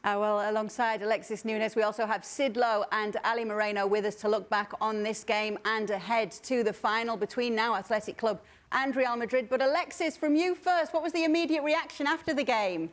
Well, alongside Alexis Nunes, we also have Sid Lowe and Ali Moreno with us to look back on this game and ahead to the final between now Athletic Club and Real Madrid. But Alexis, from you first, what was the immediate reaction after the game?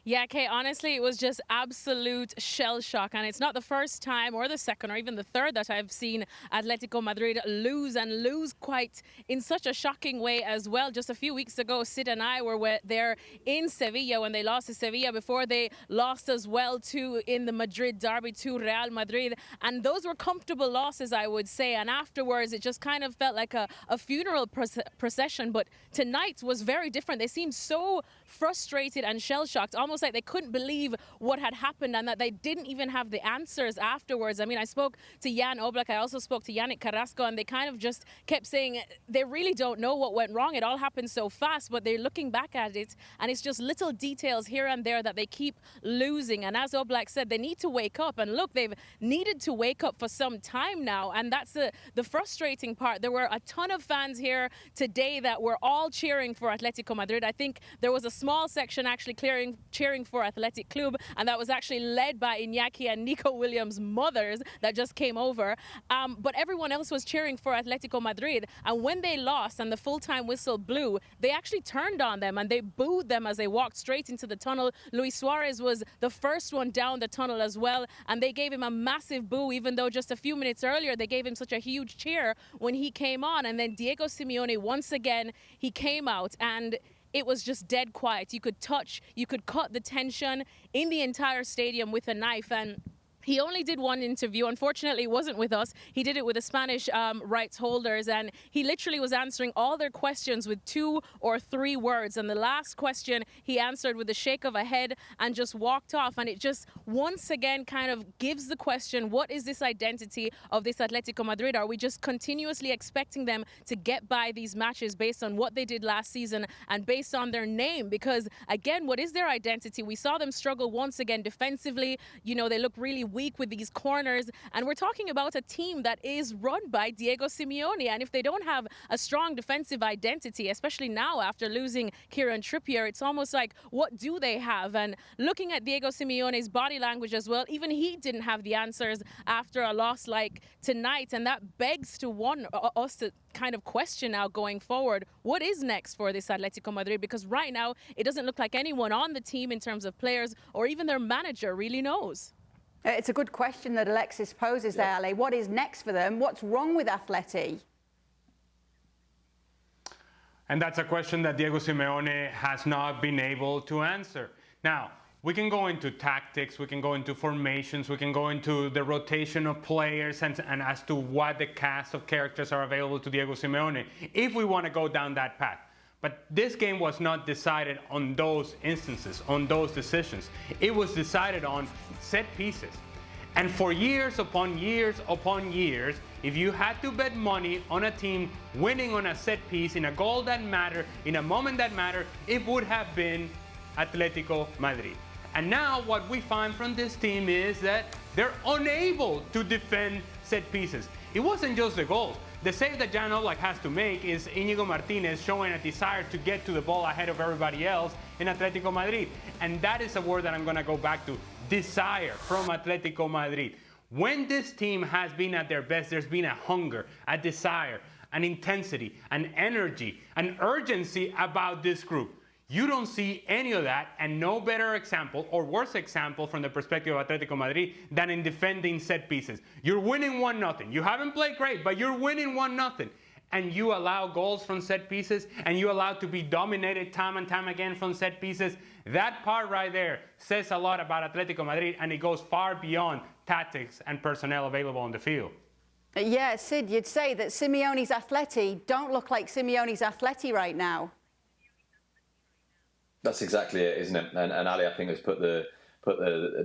Yeah, Kay, honestly, it was just absolute shell shock. And it's not the first time or the second or even the third that I've seen Atletico Madrid lose and lose quite in such a shocking way as well. Just a few weeks ago, Sid and I were there in Sevilla when they lost to Sevilla before they lost as well to in the Madrid derby to Real Madrid. And those were comfortable losses, I would say. And afterwards, it just kind of felt like a funeral procession. But tonight was very different. They seemed so frustrated and shell shocked, almost like they couldn't believe what had happened and that they didn't even have the answers afterwards. I mean, I spoke to Jan Oblak, I also spoke to Yannick Carrasco, and they kind of just kept saying they really don't know what went wrong. It all happened so fast, but they're looking back at it and it's just little details here and there that they keep losing. And as Oblak said, they need to wake up. And look, they've needed to wake up for some time now. And that's the frustrating part. There were a ton of fans here today that were all cheering for Atletico Madrid. I think there was a small section actually cheering for Athletic Club, and that was actually led by Iñaki and Nico Williams' mothers that just came over. But everyone else was cheering for Atletico Madrid. And when they lost and the full-time whistle blew, they actually turned on them and they booed them as they walked straight into the tunnel. Luis Suarez was the first one down the tunnel as well, and they gave him a massive boo, even though just a few minutes earlier they gave him such a huge cheer when he came on. And then Diego Simeone, once again, he came out and it was just dead quiet. You could cut the tension in the entire stadium with a knife. And he only did one interview. Unfortunately, it wasn't with us. He did it with the Spanish rights holders, and he literally was answering all their questions with 2 or 3 words. And the last question he answered with a shake of a head and just walked off. And it just once again kind of gives the question, what is this identity of this Atletico Madrid? Are we just continuously expecting them to get by these matches based on what they did last season and based on their name? Because again, what is their identity? We saw them struggle once again defensively. You know, they look really weak with these corners, and we're talking about a team that is run by Diego Simeone. And if they don't have a strong defensive identity, especially now after losing Kieran Trippier, it's almost like, what do they have? And looking at Diego Simeone's body language as well, even he didn't have the answers after a loss like tonight, and that begs to us to kind of question now going forward, what is next for this Atletico Madrid? Because right now it doesn't look like anyone on the team in terms of players or even their manager really knows. It's a good question that Alexis poses there, Ali. What is next for them? What's wrong with Atleti? And that's a question that Diego Simeone has not been able to answer. Now, we can go into tactics, we can go into formations, we can go into the rotation of players and as to what the cast of characters are available to Diego Simeone, if we want to go down that path. But this game was not decided on those instances, on those decisions. It was decided on set pieces. And for years upon years upon years, if you had to bet money on a team winning on a set piece, in a goal that mattered, in a moment that mattered, it would have been Atletico Madrid. And now what we find from this team is that they're unable to defend set pieces. It wasn't just the goals. The save that Jan Oblak has to make is Íñigo Martínez showing a desire to get to the ball ahead of everybody else in Atletico Madrid. And that is a word that I'm going to go back to, desire from Atletico Madrid. When this team has been at their best, there's been a hunger, a desire, an intensity, an energy, an urgency about this group. You don't see any of that, and no better example or worse example from the perspective of Atletico Madrid than in defending set pieces. You're winning 1-0. You haven't played great, but you're winning 1-0. And you allow goals from set pieces, and you allow to be dominated time and time again from set pieces. That part right there says a lot about Atletico Madrid, and it goes far beyond tactics and personnel available on the field. Yeah, Sid, you'd say that Simeone's Atleti don't look like Simeone's Atleti right now. That's exactly it, isn't it? And Ali, I think, has put the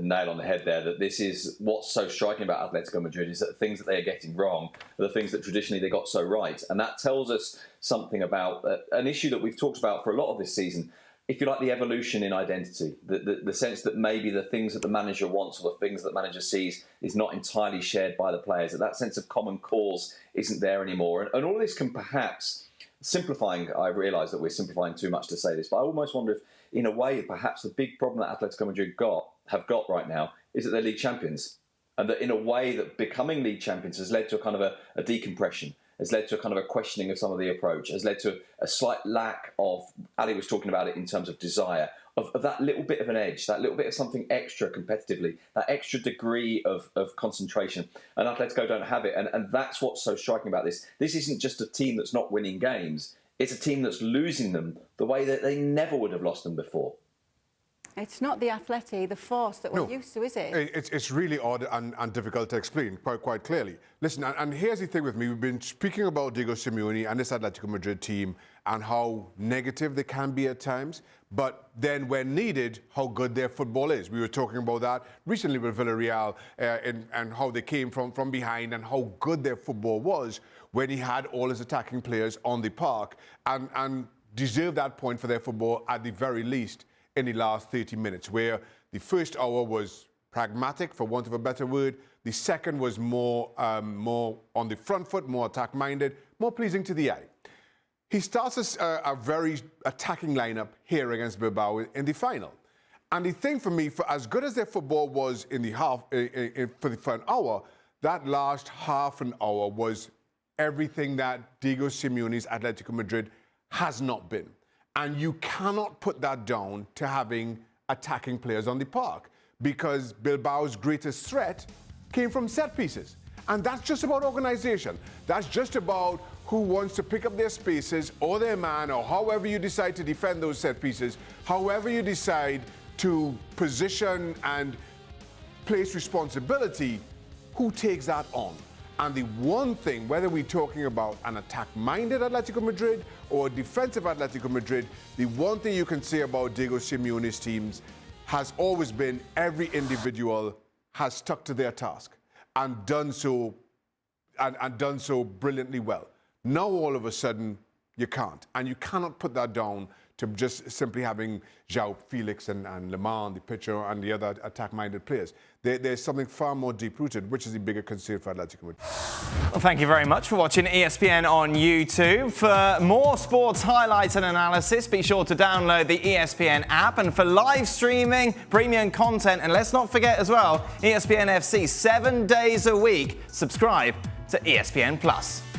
nail on the head there, that this is what's so striking about Atletico Madrid, is that the things that they are getting wrong are the things that traditionally they got so right. And that tells us something about an issue that we've talked about for a lot of this season, if you like, the evolution in identity, the sense that maybe the things that the manager wants or the things that the manager sees is not entirely shared by the players, that sense of common cause isn't there anymore. And all of this can perhaps simplifying, I realise that we're simplifying too much to say this, but I almost wonder if, in a way, perhaps the big problem that Atletico Madrid have got right now is that they're league champions. And that in a way that becoming league champions has led to a kind of a decompression, has led to a kind of a questioning of some of the approach, has led to a slight lack of, Ali was talking about it in terms of desire, of that little bit of an edge, that little bit of something extra competitively, that extra degree of concentration. And Atletico don't have it. And that's what's so striking about this. This isn't just a team that's not winning games. It's a team that's losing them the way that they never would have lost them before. It's not the Atleti, the force that we're used to, is it? It's really odd and difficult to explain quite clearly. Listen, and here's the thing with me. We've been speaking about Diego Simeone and this Atletico Madrid team and how negative they can be at times, but then when needed, how good their football is. We were talking about that recently with Villarreal and how they came from behind and how good their football was when he had all his attacking players on the park and deserved that point for their football at the very least in the last 30 minutes, where the first hour was pragmatic, for want of a better word. The second was more on the front foot, more attack-minded, more pleasing to the eye. He starts a very attacking lineup here against Bilbao in the final. And the thing for me, for as good as their football was in the for the front hour, that last half an hour was everything that Diego Simeone's Atletico Madrid has not been. And you cannot put that down to having attacking players on the park, because Bilbao's greatest threat came from set pieces. And that's just about organization. That's just about who wants to pick up their spaces or their man, or however you decide to defend those set pieces, however you decide to position and place responsibility, who takes that on. And the one thing, whether we're talking about an attack-minded Atletico Madrid or a defensive Atletico Madrid, the one thing you can say about Diego Simeone's teams has always been every individual has stuck to their task and done so brilliantly well. Now all of a sudden you can't, and you cannot put that down to just simply having João Felix and Le Mans, the pitcher, and the other attack-minded players. There's something far more deep-rooted, which is the bigger concern for Atletico Madrid. Well, thank you very much for watching ESPN on YouTube. For more sports highlights and analysis, be sure to download the ESPN app. And for live streaming, premium content, and let's not forget as well, ESPN FC 7 days a week. Subscribe to ESPN+.